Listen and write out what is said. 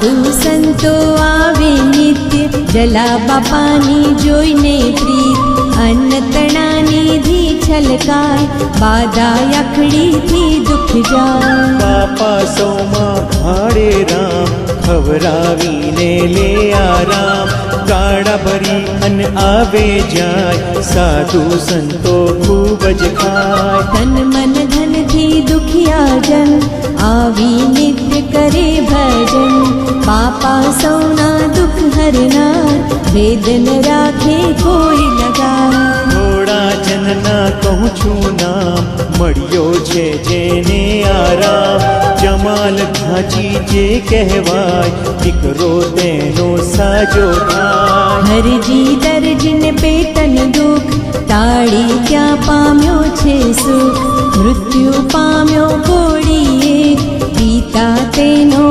સાધુ સંતો આવે નિત્ય, જલા બાપાની જોઈને પ્રીત, અન્ન તણાનિધિ છલકાય, બાધા યખડીથી દુઃખ જાય. બાપા સૌમાં ભાડે રામ, ખવરાવીને લે આરામ, ગાડા ભરી અન્ન આવે જાય, સાધુ સંતો ખૂબ જ ખાય. તન મન ધનથી દુખિયા જન, આવી નિત્ય કરે ભજન, બાપા સૌના દુઃખ હરનાર, વેદ ન રાખે કોઈ લગાર. થોડા જનના કહું છું નામ, મળ્યો છે જેને આરામ, જમાલ ઘાંચી જે કહેવાય, દીકરો તેનો સાજો થાય. હરજી દરજીને પેટન દુઃખ, તાળી ક્યાં પામ્યો છે સુખ, મૃત્યુ પામ્યો ગોળીએ, પિતા તેનો